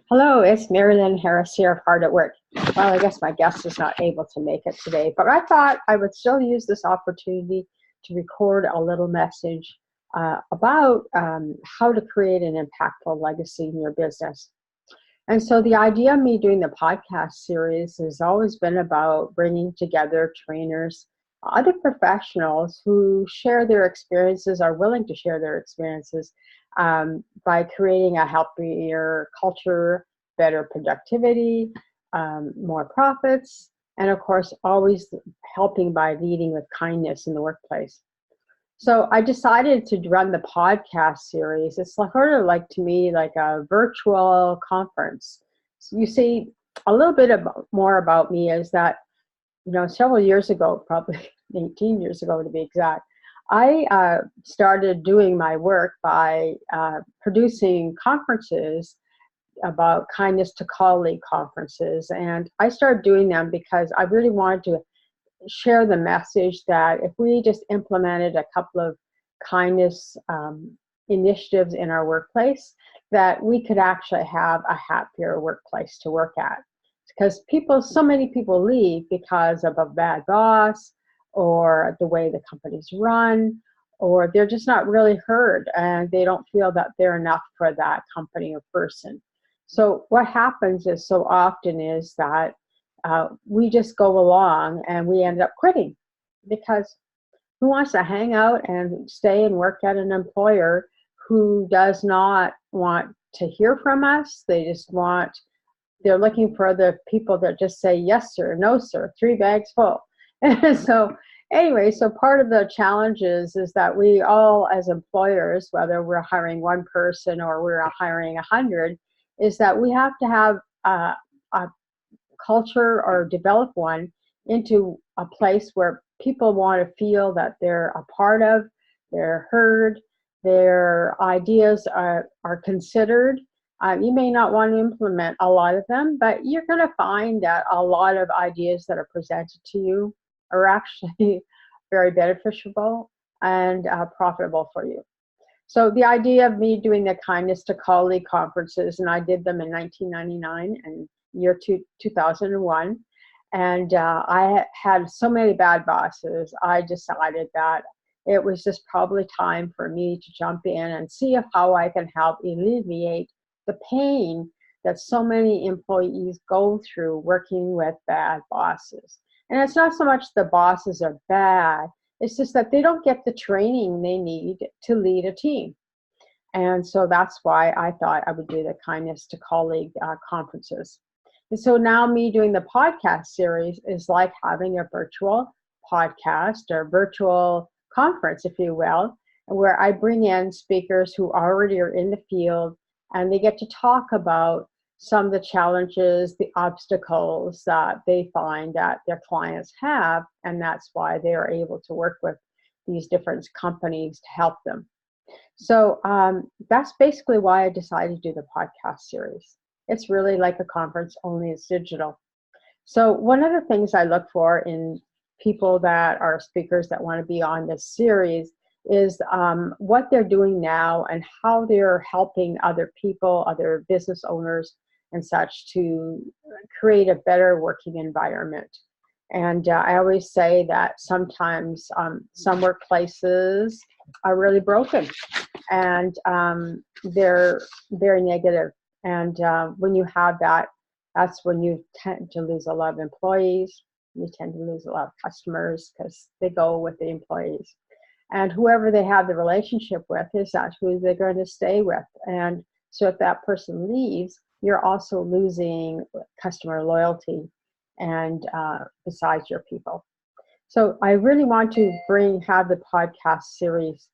Hello, it's Marilyn Harris here of Hard at Work. Well, I guess my guest is not able to make it today, but I thought I would still use this opportunity to record a little message about how to create an impactful legacy in your business. And so the idea of me doing the podcast series has always been about bringing together trainers, other professionals who share their experiences, are willing to share their experiences by creating a healthier culture, better productivity, more profits, and of course, always helping by leading with kindness in the workplace. So I decided to run the podcast series. It's sort of like, to me, like a virtual conference. So you see, a little bit more about me is that, several years ago, probably 18 years ago to be exact, I started doing my work by producing conferences about kindness to colleague conferences. And I started doing them because I really wanted to share the message that if we just implemented a couple of kindness initiatives in our workplace, that we could actually have a happier workplace to work at. Because so many people leave because of a bad boss or the way the company's run, or they're just not really heard and they don't feel that they're enough for that company or person. So what happens is so often is that we just go along and we end up quitting, because who wants to hang out and stay and work at an employer who does not want to hear from us? They're looking for the people that just say yes sir, no sir, 3 bags full. And so anyway, so part of the challenge is that we all, as employers, whether we're hiring one person or we're hiring 100, is that we have to have a culture, or develop one, into a place where people want to feel that they're a part of, they're heard, their ideas are considered. You may not want to implement a lot of them, but you're going to find that a lot of ideas that are presented to you are actually very beneficial and profitable for you. So the idea of me doing the kindness to colleague conferences, and I did them in 1999 and year 2001, and I had so many bad bosses, I decided that it was just probably time for me to jump in and see how I can help alleviate the pain that so many employees go through working with bad bosses. And it's not so much the bosses are bad, it's just that they don't get the training they need to lead a team. And so that's why I thought I would do the kindness to colleague conferences. And so now me doing the podcast series is like having a virtual podcast or virtual conference, if you will, where I bring in speakers who already are in the field, and they get to talk about some of the challenges, the obstacles that they find that their clients have, and that's why they are able to work with these different companies to help them. So that's basically why I decided to do the podcast series. It's really like a conference, only it's digital. So one of the things I look for in people that are speakers that want to be on this series is what they're doing now and how they're helping other people, other business owners and such, to create a better working environment. And I always say that sometimes some workplaces are really broken, and they're very negative. And when you have that, that's when you tend to lose a lot of employees. You tend to lose a lot of customers because they go with the employees. And whoever they have the relationship with is that who they're going to stay with. And so if that person leaves, you're also losing customer loyalty and besides your people. So I really want to have the podcast series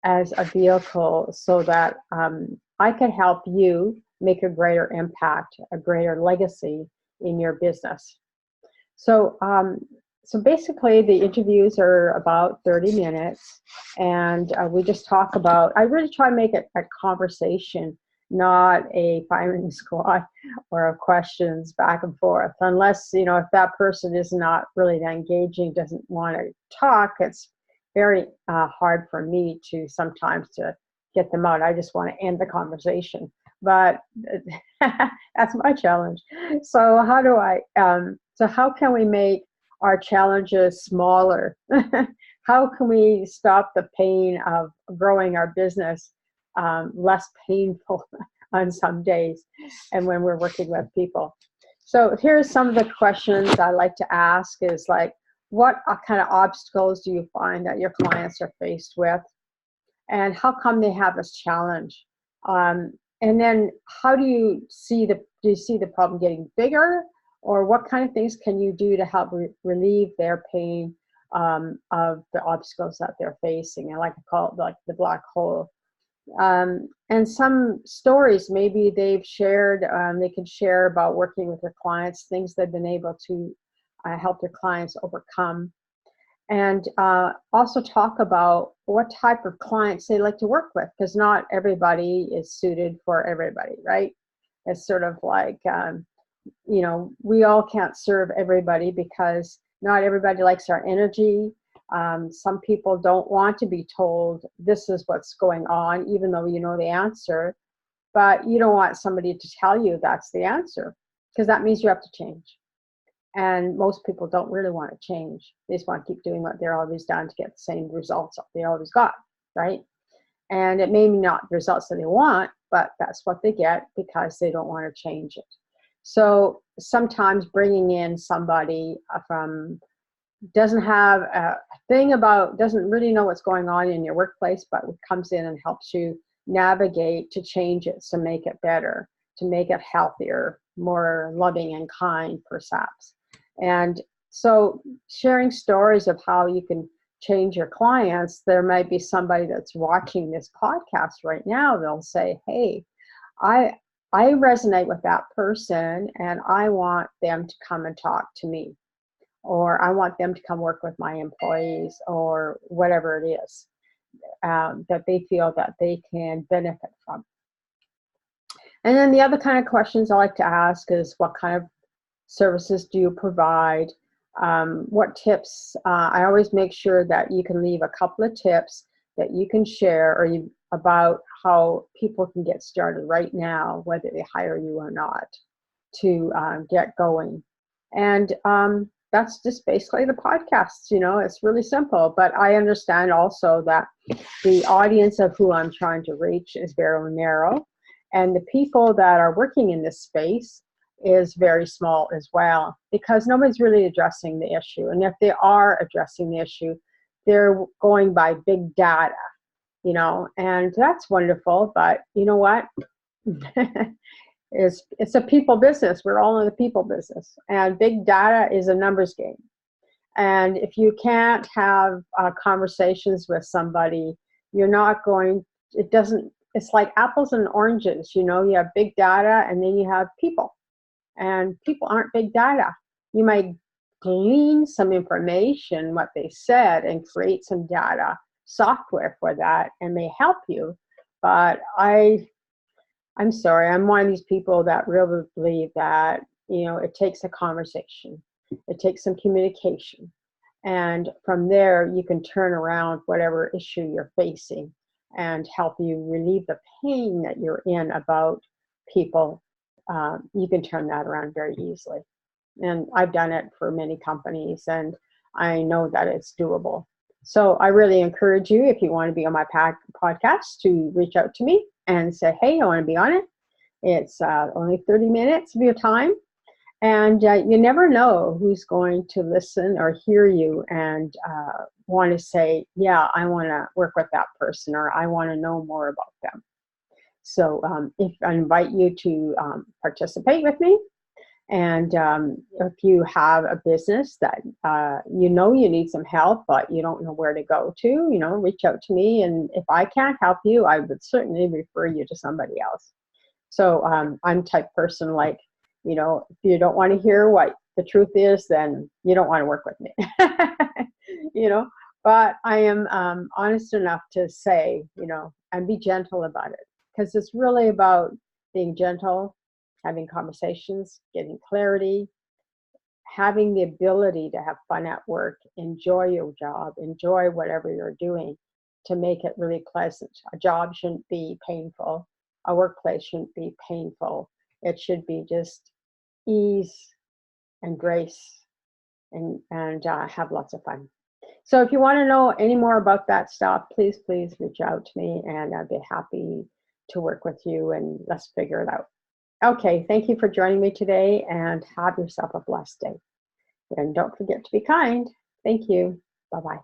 as a vehicle so that I can help you make a greater impact, a greater legacy in your business. So basically the interviews are about 30 minutes, and we just talk about, I really try to make it a conversation, not a firing squad or questions back and forth, unless, if that person is not really engaging, doesn't want to talk, it's very hard for me to sometimes to get them out. I just want to end the conversation. but that's my challenge. So how can we make our challenges smaller? How can we stop the pain of growing our business less painful on some days and when we're working with people? So here's some of the questions I like to ask is like, what kind of obstacles do you find that your clients are faced with? And how come they have this challenge? And then how do you see the problem getting bigger, or what kind of things can you do to help relieve their pain of the obstacles that they're facing? I like to call it like the black hole. And some stories maybe they've shared, they can share about working with their clients, things they've been able to help their clients overcome. And also talk about what type of clients they like to work with, because not everybody is suited for everybody, right? It's sort of like, we all can't serve everybody because not everybody likes our energy. Some people don't want to be told this is what's going on, even though you know the answer, but you don't want somebody to tell you that's the answer, because that means you have to change. And most people don't really want to change. They just want to keep doing what they're always done to get the same results they always got, right? And it may be not the results that they want, but that's what they get because they don't want to change it. So sometimes bringing in somebody from doesn't have a thing about, doesn't really know what's going on in your workplace, but comes in and helps you navigate to change it, to make it better, to make it healthier, more loving and kind, perhaps. And so sharing stories of how you can change your clients, there might be somebody that's watching this podcast right now, they'll say, hey, I resonate with that person and I want them to come and talk to me, or I want them to come work with my employees, or whatever it is that they feel that they can benefit from. And then the other kind of questions I like to ask is, what kind of services do you provide? What tips? I always make sure that you can leave a couple of tips that you can share about how people can get started right now, whether they hire you or not, to get going. And that's just basically the podcast. It's really simple, but I understand also that the audience of who I'm trying to reach is very narrow, and the people that are working in this space is very small as well, because nobody's really addressing the issue. And if they are addressing the issue, they're going by big data, and that's wonderful. But you know what? It's a people business. We're all in the people business, and big data is a numbers game. And if you can't have conversations with somebody, you're not going, it's like apples and oranges. You have big data and then you have people. And people aren't big data. You might glean some information, what they said, and create some data software for that, and may help you. But I'm sorry, I'm one of these people that really believe that, it takes a conversation. It takes some communication. And from there, you can turn around whatever issue you're facing and help you relieve the pain that you're in about people. You can turn that around very easily. And I've done it for many companies, and I know that it's doable. So I really encourage you, if you want to be on my podcast, to reach out to me and say, hey, I want to be on it. It's only 30 minutes of your time. And you never know who's going to listen or hear you and want to say, yeah, I want to work with that person, or I want to know more about them. So if I invite you to participate with me, and if you have a business that you need some help, but you don't know where to go to, reach out to me. And if I can't help you, I would certainly refer you to somebody else. So I'm type person, like, if you don't want to hear what the truth is, then you don't want to work with me. But I am honest enough to say, and be gentle about it, because it's really about being gentle, having conversations, getting clarity, having the ability to have fun at work, enjoy your job, enjoy whatever you're doing, to make it really pleasant. A job shouldn't be painful. a workplace shouldn't be painful. It should be just ease and grace and have lots of fun. So if you want to know any more about that stuff, please reach out to me, and I'd be happy to work with you, and let's figure it out. Okay, thank you for joining me today, and have yourself a blessed day. And don't forget to be kind. Thank you. Bye-bye.